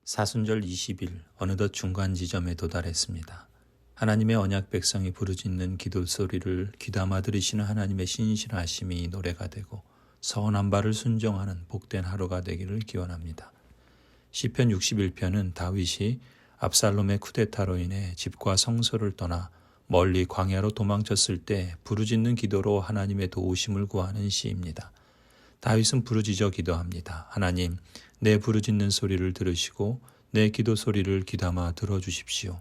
사순절 20일 어느덧 중간 지점에 도달했습니다. 하나님의 언약 백성이 부르짖는 기도 소리를 귀담아 들으시는 하나님의 신실하심이 노래가 되고 선한 바를 순종하는 복된 하루가 되기를 기원합니다. 시편 61편은 다윗이 압살롬의 쿠데타로 인해 집과 성소를 떠나 멀리 광야로 도망쳤을 때 부르짖는 기도로 하나님의 도우심을 구하는 시입니다. 다윗은 부르짖어 기도합니다. 하나님, 내 부르짖는 소리를 들으시고 내 기도 소리를 귀담아 들어주십시오.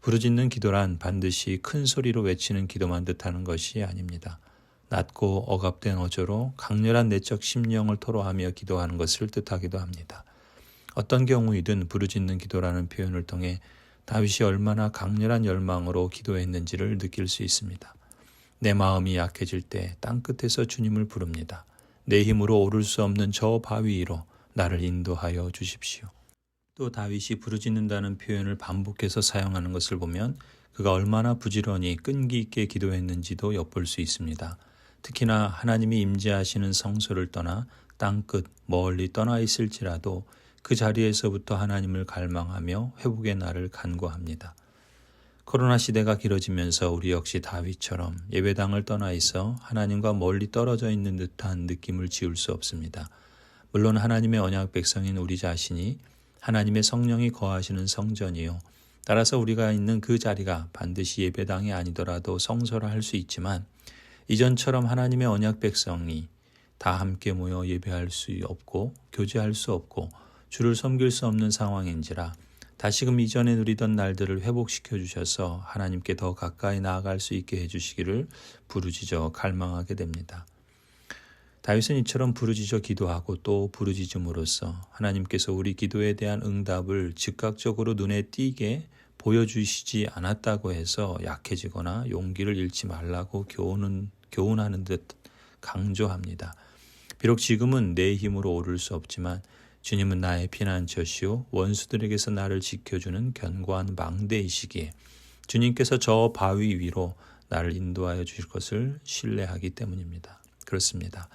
부르짖는 기도란 반드시 큰 소리로 외치는 기도만 뜻하는 것이 아닙니다. 낮고 억압된 어조로 강렬한 내적 심령을 토로하며 기도하는 것을 뜻하기도 합니다. 어떤 경우이든 부르짖는 기도라는 표현을 통해 다윗이 얼마나 강렬한 열망으로 기도했는지를 느낄 수 있습니다. 내 마음이 약해질 때 땅끝에서 주님을 부릅니다. 내 힘으로 오를 수 없는 저 바위 위로 나를 인도하여 주십시오. 또 다윗이 부르짖는다는 표현을 반복해서 사용하는 것을 보면 그가 얼마나 부지런히 끈기 있게 기도했는지도 엿볼 수 있습니다. 특히나 하나님이 임재하시는 성소를 떠나 땅끝 멀리 떠나 있을지라도 그 자리에서부터 하나님을 갈망하며 회복의 날을 간구합니다. 코로나 시대가 길어지면서 우리 역시 다윗처럼 예배당을 떠나 있어 하나님과 멀리 떨어져 있는 듯한 느낌을 지울 수 없습니다. 물론 하나님의 언약 백성인 우리 자신이 하나님의 성령이 거하시는 성전이요. 따라서 우리가 있는 그 자리가 반드시 예배당이 아니더라도 성소라 할 수 있지만 이전처럼 하나님의 언약 백성이 다 함께 모여 예배할 수 없고 교제할 수 없고 주를 섬길 수 없는 상황인지라 다시금 이전에 누리던 날들을 회복시켜 주셔서 하나님께 더 가까이 나아갈 수 있게 해주시기를 부르짖어 갈망하게 됩니다. 다윗은 이처럼 부르짖어 기도하고 또 부르짖음으로써 하나님께서 우리 기도에 대한 응답을 즉각적으로 눈에 띄게 보여주시지 않았다고 해서 약해지거나 용기를 잃지 말라고 교훈하는 듯 강조합니다. 비록 지금은 내 힘으로 오를 수 없지만 주님은 나의 피난처시오 원수들에게서 나를 지켜주는 견고한 망대이시기에 주님께서 저 바위 위로 나를 인도하여 주실 것을 신뢰하기 때문입니다. 그렇습니다.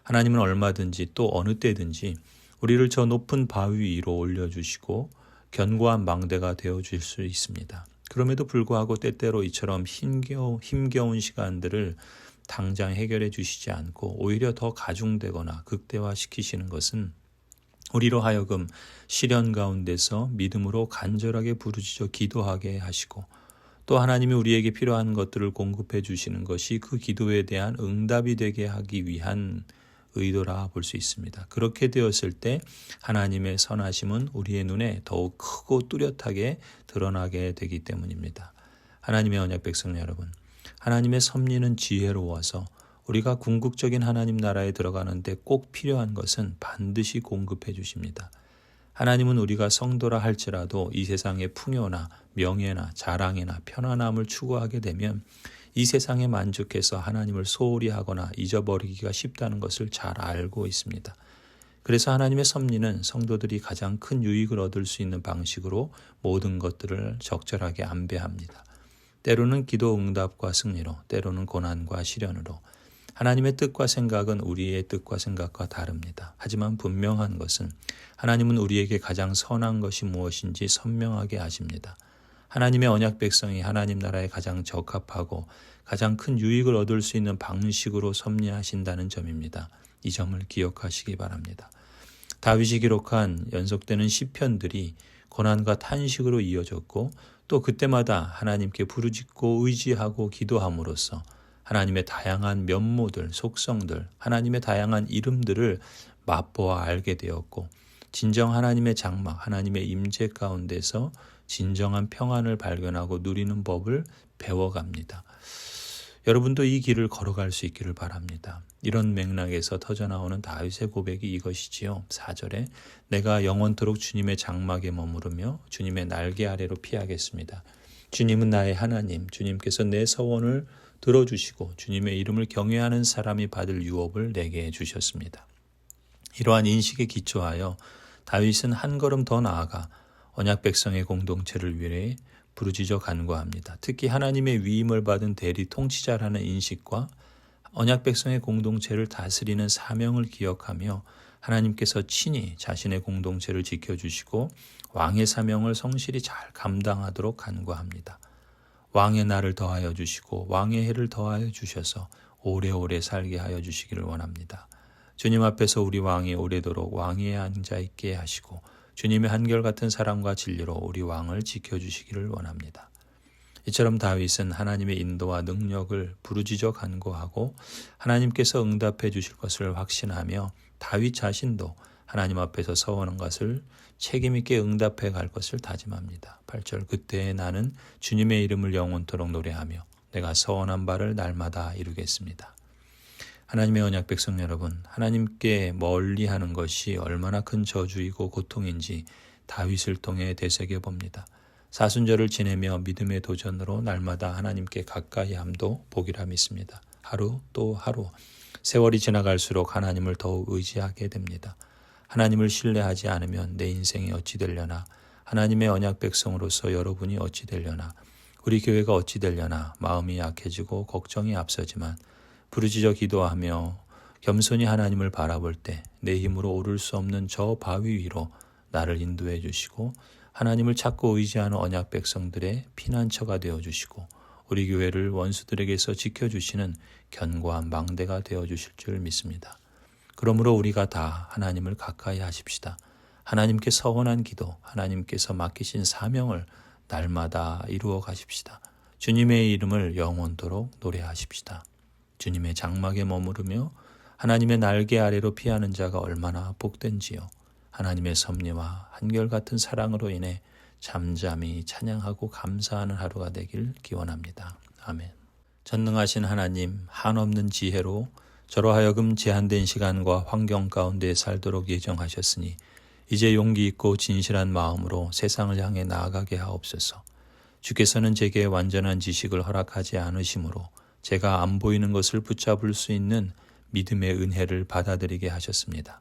하나님은 얼마든지 또 어느 때든지 우리를 저 높은 바위 위로 올려주시고 견고한 망대가 되어줄 수 있습니다. 그럼에도 불구하고 때때로 이처럼 힘겨운 시간들을 당장 해결해 주시지 않고 오히려 더 가중되거나 극대화시키시는 것은 우리로 하여금 시련 가운데서 믿음으로 간절하게 부르짖어 기도하게 하시고 또 하나님이 우리에게 필요한 것들을 공급해 주시는 것이 그 기도에 대한 응답이 되게 하기 위한 의도라 볼 수 있습니다. 그렇게 되었을 때 하나님의 선하심은 우리의 눈에 더욱 크고 뚜렷하게 드러나게 되기 때문입니다. 하나님의 언약 백성 여러분, 하나님의 섭리는 지혜로워서 우리가 궁극적인 하나님 나라에 들어가는데 꼭 필요한 것은 반드시 공급해 주십니다. 하나님은 우리가 성도라 할지라도 이 세상의 풍요나 명예나 자랑이나 편안함을 추구하게 되면 이 세상에 만족해서 하나님을 소홀히 하거나 잊어버리기가 쉽다는 것을 잘 알고 있습니다. 그래서 하나님의 섭리는 성도들이 가장 큰 유익을 얻을 수 있는 방식으로 모든 것들을 적절하게 안배합니다. 때로는 기도 응답과 승리로, 때로는 고난과 시련으로. 하나님의 뜻과 생각은 우리의 뜻과 생각과 다릅니다. 하지만 분명한 것은 하나님은 우리에게 가장 선한 것이 무엇인지 선명하게 아십니다. 하나님의 언약 백성이 하나님 나라에 가장 적합하고 가장 큰 유익을 얻을 수 있는 방식으로 섭리하신다는 점입니다. 이 점을 기억하시기 바랍니다. 다윗이 기록한 연속되는 시편들이 고난과 탄식으로 이어졌고 또 그때마다 하나님께 부르짖고 의지하고 기도함으로써 하나님의 다양한 면모들, 속성들, 하나님의 다양한 이름들을 맛보아 알게 되었고 진정 하나님의 장막, 하나님의 임재 가운데서 진정한 평안을 발견하고 누리는 법을 배워갑니다. 여러분도 이 길을 걸어갈 수 있기를 바랍니다. 이런 맥락에서 터져나오는 다윗의 고백이 이것이지요. 4절에 내가 영원토록 주님의 장막에 머무르며 주님의 날개 아래로 피하겠습니다. 주님은 나의 하나님, 주님께서 내 서원을 들어주시고 주님의 이름을 경외하는 사람이 받을 유업을 내게 주셨습니다. 이러한 인식에 기초하여 다윗은 한 걸음 더 나아가 언약 백성의 공동체를 위해 부르짖어 간구합니다. 특히 하나님의 위임을 받은 대리 통치자라는 인식과 언약 백성의 공동체를 다스리는 사명을 기억하며 하나님께서 친히 자신의 공동체를 지켜주시고 왕의 사명을 성실히 잘 감당하도록 간구합니다. 왕의 날을 더하여 주시고 왕의 해를 더하여 주셔서 오래오래 살게 하여 주시기를 원합니다. 주님 앞에서 우리 왕이 오래도록 왕위에 앉아있게 하시고 주님의 한결같은 사랑과 진리로 우리 왕을 지켜주시기를 원합니다. 이처럼 다윗은 하나님의 인도와 능력을 부르짖어 간구하고 하나님께서 응답해 주실 것을 확신하며 다윗 자신도 하나님 앞에서 서원한 것을 책임있게 응답해 갈 것을 다짐합니다. 8절 그때 나는 주님의 이름을 영원토록 노래하며 내가 서원한 바를 날마다 이루겠습니다. 하나님의 언약 백성 여러분, 하나님께 멀리하는 것이 얼마나 큰 저주이고 고통인지 다윗을 통해 되새겨 봅니다. 사순절을 지내며 믿음의 도전으로 날마다 하나님께 가까이 함도 복이라 믿습니다. 하루 또 하루 세월이 지나갈수록 하나님을 더욱 의지하게 됩니다. 하나님을 신뢰하지 않으면 내 인생이 어찌 되려나, 하나님의 언약 백성으로서 여러분이 어찌 되려나, 우리 교회가 어찌 되려나 마음이 약해지고 걱정이 앞서지만 부르짖어 기도하며 겸손히 하나님을 바라볼 때 내 힘으로 오를 수 없는 저 바위 위로 나를 인도해 주시고 하나님을 찾고 의지하는 언약 백성들의 피난처가 되어주시고 우리 교회를 원수들에게서 지켜주시는 견고한 망대가 되어주실 줄 믿습니다. 그러므로 우리가 다 하나님을 가까이 하십시다. 하나님께 서원한 기도, 하나님께서 맡기신 사명을 날마다 이루어 가십시다. 주님의 이름을 영원토록 노래하십시다. 주님의 장막에 머무르며 하나님의 날개 아래로 피하는 자가 얼마나 복된지요. 하나님의 섭리와 한결같은 사랑으로 인해 잠잠히 찬양하고 감사하는 하루가 되길 기원합니다. 아멘. 전능하신 하나님, 한없는 지혜로 저로 하여금 제한된 시간과 환경 가운데 살도록 예정하셨으니 이제 용기 있고 진실한 마음으로 세상을 향해 나아가게 하옵소서. 주께서는 제게 완전한 지식을 허락하지 않으시므로 제가 안 보이는 것을 붙잡을 수 있는 믿음의 은혜를 받아들이게 하셨습니다.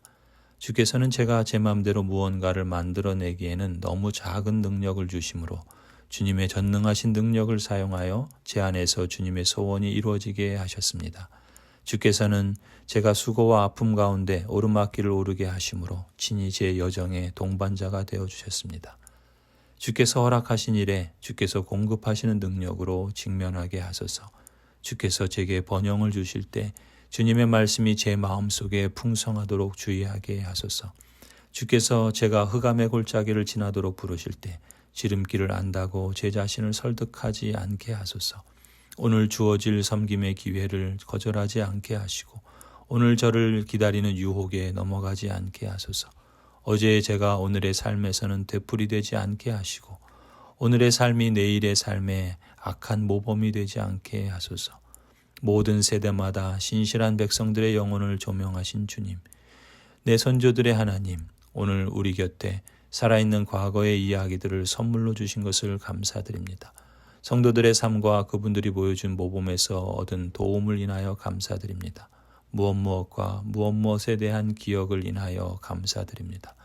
주께서는 제가 제 마음대로 무언가를 만들어내기에는 너무 작은 능력을 주심으로 주님의 전능하신 능력을 사용하여 제 안에서 주님의 소원이 이루어지게 하셨습니다. 주께서는 제가 수고와 아픔 가운데 오르막길을 오르게 하심으로 친히 제 여정의 동반자가 되어주셨습니다. 주께서 허락하신 일에 주께서 공급하시는 능력으로 직면하게 하소서. 주께서 제게 번영을 주실 때 주님의 말씀이 제 마음속에 풍성하도록 주의하게 하소서. 주께서 제가 흑암의 골짜기를 지나도록 부르실 때 지름길을 안다고 제 자신을 설득하지 않게 하소서. 오늘 주어질 섬김의 기회를 거절하지 않게 하시고 오늘 저를 기다리는 유혹에 넘어가지 않게 하소서. 어제의 제가 오늘의 삶에서는 되풀이되지 않게 하시고 오늘의 삶이 내일의 삶에 악한 모범이 되지 않게 하소서. 모든 세대마다 신실한 백성들의 영혼을 조명하신 주님, 내 선조들의 하나님, 오늘 우리 곁에 살아있는 과거의 이야기들을 선물로 주신 것을 감사드립니다. 성도들의 삶과 그분들이 보여준 모범에서 얻은 도움을 인하여 감사드립니다. 무엇과 무엇에 대한 기억을 인하여 감사드립니다.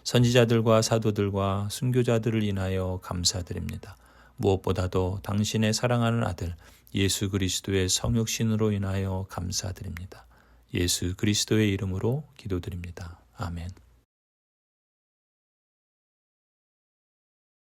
선지자들과 사도들과 순교자들을 인하여 감사드립니다. 무엇보다도 당신의 사랑하는 아들 예수 그리스도의 성육신으로 인하여 감사드립니다. 예수 그리스도의 이름으로 기도드립니다. 아멘.